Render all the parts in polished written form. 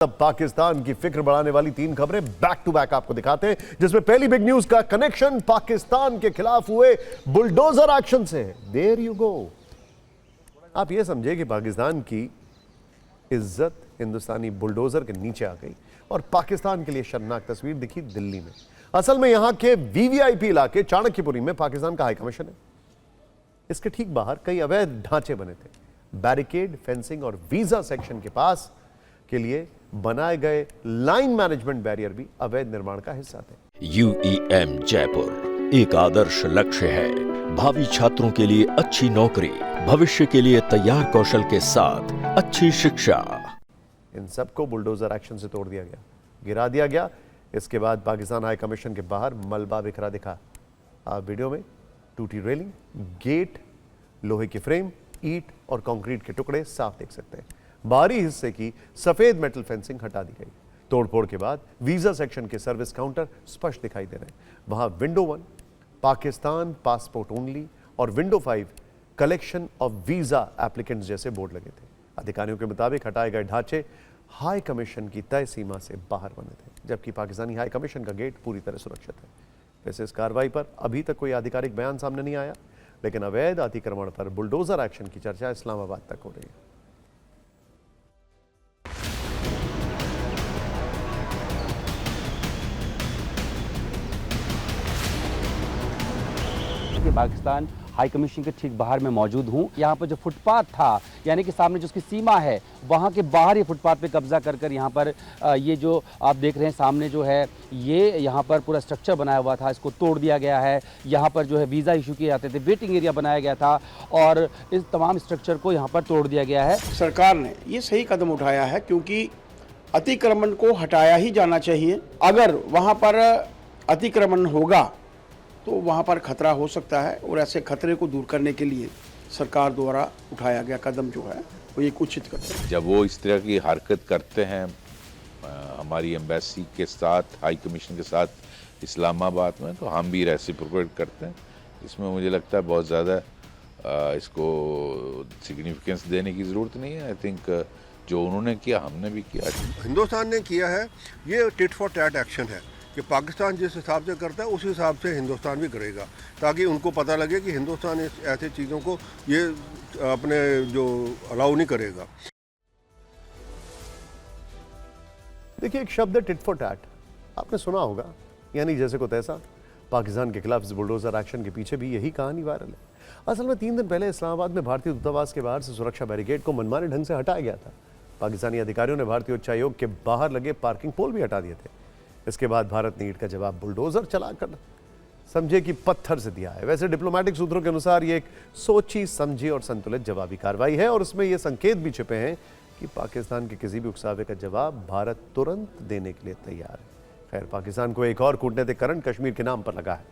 अब पाकिस्तान की फिक्र बढ़ाने वाली 3 खबरें बैक टू बैक आपको दिखाते हैं, जिसमें पहली बिग न्यूज का कनेक्शन पाकिस्तान के खिलाफ हुए बुलडोजर एक्शन से है। There you go. आप यह समझे कि पाकिस्तान की इज्जत हिंदुस्तानी बुलडोजर के नीचे आ गई और पाकिस्तान के लिए शर्मनाक तस्वीर दिखी दिल्ली में। असल में यहां के वीवीआईपी इलाके चाणक्यपुरी में पाकिस्तान का हाई कमीशन है। इसके ठीक बाहर कई अवैध ढांचे बने थे। बैरिकेड, फेंसिंग और वीजा सेक्शन के पास के लिए बनाए गए लाइन मैनेजमेंट बैरियर भी अवैध निर्माण का हिस्सा थे। UEM जयपुर एक आदर्श लक्ष्य है। भावी छात्रों के लिए अच्छी नौकरी, भविष्य के लिए तैयार कौशल के साथ अच्छी शिक्षा। इन सबको बुलडोजर एक्शन से तोड़ दिया गया, गिरा दिया गया। इसके बाद पाकिस्तान हाई कमीशन के बाहर मलबा बिखरा दिखा। आप वीडियो में टूटी रेलिंग, गेट, लोहे की फ्रेम, ईंट और कंक्रीट के टुकड़े साफ देख सकते हैं। बाहरी हिस्से की सफेद मेटल फेंसिंग हटा दी गई। तोड़फोड़ के बाद वीजा सेक्शन के सर्विस काउंटर स्पष्ट दिखाई दे रहे हैं। वहां विंडो 1 पाकिस्तान पासपोर्ट ओनली और window 5 collection of visa applicants जैसे बोर्ड लगे थे। अधिकारियों के मुताबिक हटाए गए ढांचे हाई कमीशन की तय सीमा से बाहर बने थे, जबकि पाकिस्तानी हाई कमीशन का गेट पूरी तरह सुरक्षित है। वैसे इस कार्रवाई पर अभी तक कोई आधिकारिक बयान सामने नहीं आया, लेकिन अवैध अतिक्रमण पर बुलडोजर एक्शन की चर्चा इस्लामाबाद तक हो रही है। कि पाकिस्तान हाई कमीशन के ठीक बाहर मैं मौजूद हूं। यहाँ पर जो फुटपाथ था, यानी कि सामने जो उसकी सीमा है, वहाँ के बाहर ये फुटपाथ पे कब्जा कर यहाँ पर ये जो आप देख रहे हैं सामने जो है, ये यहाँ पर पूरा स्ट्रक्चर बनाया हुआ था, इसको तोड़ दिया गया है। यहाँ पर जो है वीज़ा इशू किए जाते थे, वेटिंग एरिया बनाया गया था और इस तमाम स्ट्रक्चर को यहाँ पर तोड़ दिया गया है। सरकार ने ये सही कदम उठाया है, क्योंकि अतिक्रमण को हटाया ही जाना चाहिए। अगर वहाँ पर अतिक्रमण होगा तो वहाँ पर खतरा हो सकता है, और ऐसे खतरे को दूर करने के लिए सरकार द्वारा उठाया गया कदम जो है वो एक उचित कदम है। जब वो इस तरह की हरकत करते हैं हमारी एम्बेसी के साथ, हाई कमीशन के साथ इस्लामाबाद में, तो हम भी रेसिप्रोकेट करते हैं। इसमें मुझे लगता है बहुत ज़्यादा इसको सिग्निफिकेंस देने की ज़रूरत नहीं है। आई थिंक जो उन्होंने किया हमने भी किया। हिंदुस्तान ने किया है, ये टिट फॉर टैट एक्शन है कि पाकिस्तान जिस हिसाब से करता है उस हिसाब से हिंदुस्तान भी करेगा, ताकि उनको पता लगे कि हिंदुस्तान ऐसे चीज़ों को ये अपने जो अलाउ नहीं करेगा। देखिए, एक शब्द है टिट फॉर टैट, आपने सुना होगा, यानी जैसे को तैसा। पाकिस्तान के खिलाफ बुलडोजर एक्शन के पीछे भी यही कहानी वायरल है। असल में 3 दिन पहले इस्लामाबाद में भारतीय दूतावास के बाहर से सुरक्षा बैरिकेड को मनमाने ढंग से हटाया गया था। पाकिस्तानी अधिकारियों ने भारतीय उच्चायोग के बाहर लगे पार्किंग पोल भी हटा दिए थे। इसके बाद भारत ने ईंट का जवाब बुलडोजर चलाकर समझे कि पत्थर से दिया है। वैसे डिप्लोमेटिक सूत्रों के अनुसार यह एक सोची समझी और संतुलित जवाबी कार्रवाई है, और इसमें यह संकेत भी छिपे हैं कि पाकिस्तान के किसी भी उकसावे का जवाब भारत तुरंत देने के लिए तैयार है। खैर, पाकिस्तान को एक और कूटनीतिक करंट कश्मीर के नाम पर लगा है।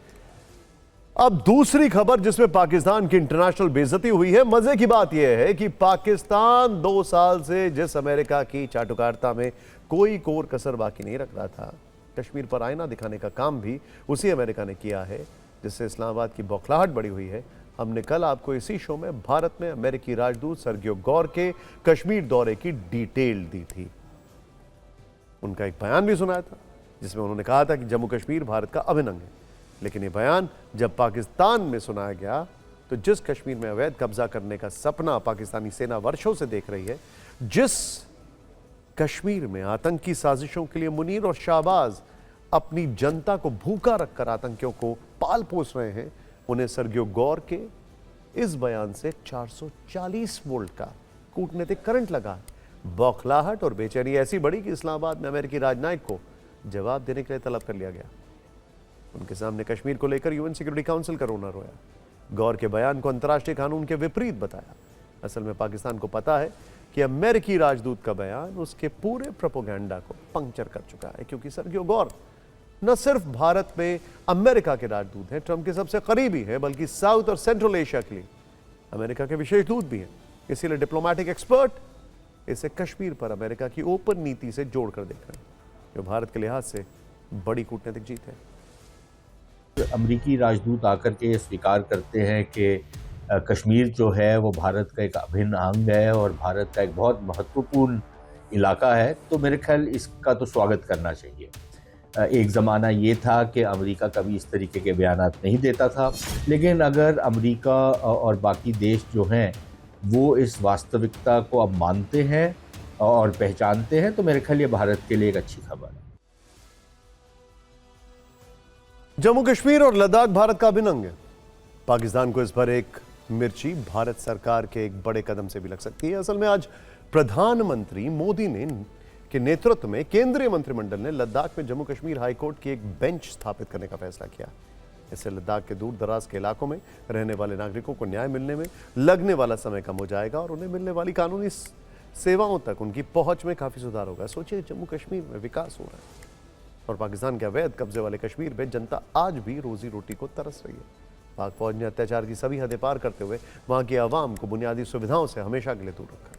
अब दूसरी खबर जिसमें पाकिस्तान की इंटरनेशनल बेइज्जती हुई है। मजे की बात यह है कि पाकिस्तान 2 साल से जिस अमेरिका की चाटुकारिता में कोई कोर कसर बाकी नहीं रख रहा था, कश्मीर पर आईना दिखाने का काम भी उसी अमेरिका ने किया है, जिससे इस्लामाबाद की बौखलाहट बढ़ी हुई है। हमने कल आपको इसी शो में भारत में अमेरिकी राजदूत सर्गियो गौर के कश्मीर दौरे की डिटेल दी थी। उनका एक बयान भी सुनाया था, जिसमें उन्होंने कहा था कि जम्मू कश्मीर भारत का अभिन्न अंग है। लेकिन ये बयान जब पाकिस्तान में सुनाया गया, तो जिस कश्मीर में अवैध कब्जा करने का सपना पाकिस्तानी सेना वर्षों से देख रही है, जिस कश्मीर में आतंकी साजिशों के लिए मुनीर और शाहबाज अपनी जनता को भूखा रखकर आतंकियों को पाल पोस रहे हैं, उन्हें सर्गियो गौर के इस बयान से 440 वोल्ट का कूटनीतिक करंट लगा। बौखलाहट और बेचैनी ऐसी बढ़ी कि इस्लामाबाद में अमेरिकी राजनयिक को जवाब देने के लिए तलब कर लिया गया। उनके सामने कश्मीर को लेकर यूएन सिक्योरिटी काउंसिल का रोना रोया। गौर के बयान को अंतर्राष्ट्रीय कानून के विपरीत बताया। असल में पाकिस्तान को पता है कि अमेरिकी राजदूत का बयान उसके पूरे प्रोपेगेंडा को पंक्चर कर चुका है, क्योंकि सर्गियो गौर न सिर्फ भारत में अमेरिका के राजदूत हैं, ट्रंप के सबसे करीबी हैं, बल्कि साउथ और सेंट्रल एशिया के लिए अमेरिका के विशेष दूत भी हैं। इसीलिए डिप्लोमेटिक एक्सपर्ट इसे कश्मीर पर अमेरिका की ओपन नीति से जोड़कर देख रहे हैं, जो भारत के लिहाज से बड़ी कूटनीतिक जीत है। अमेरिकी राजदूत आकर के स्वीकार करते हैं कि कश्मीर जो है वो भारत का एक अभिन्न अंग है और भारत का एक बहुत महत्वपूर्ण इलाका है, तो मेरे ख्याल इसका तो स्वागत करना चाहिए। एक ज़माना ये था कि अमेरिका कभी इस तरीके के बयानात नहीं देता था, लेकिन अगर अमेरिका और बाकी देश जो हैं वो इस वास्तविकता को अब मानते हैं और पहचानते हैं, तो मेरे ख्याल ये भारत के लिए एक अच्छी खबर है। जम्मू कश्मीर और लद्दाख भारत का अभिन्न अंग है। पाकिस्तान को इस पर एक मिर्ची भारत सरकार के एक बड़े कदम से भी लग सकती है। असल में आज प्रधानमंत्री मोदी के नेतृत्व में केंद्रीय मंत्रिमंडल ने लद्दाख में जम्मू कश्मीर हाईकोर्ट की एक बेंच स्थापित करने का फैसला किया। इससे लद्दाख के दूर दराज के इलाकों में रहने वाले नागरिकों को न्याय मिलने में लगने वाला समय कम हो जाएगा और उन्हें मिलने वाली कानूनी सेवाओं तक उनकी पहुंच में काफी सुधार होगा। सोचिए, जम्मू कश्मीर में विकास हो रहा है और पाकिस्तान के अवैध कब्जे वाले कश्मीर में जनता आज भी रोजी रोटी को तरस रही है। पाक फौज ने अत्याचार की सभी हदें पार करते हुए वहां की आवाम को बुनियादी सुविधाओं से हमेशा के लिए दूर रखा।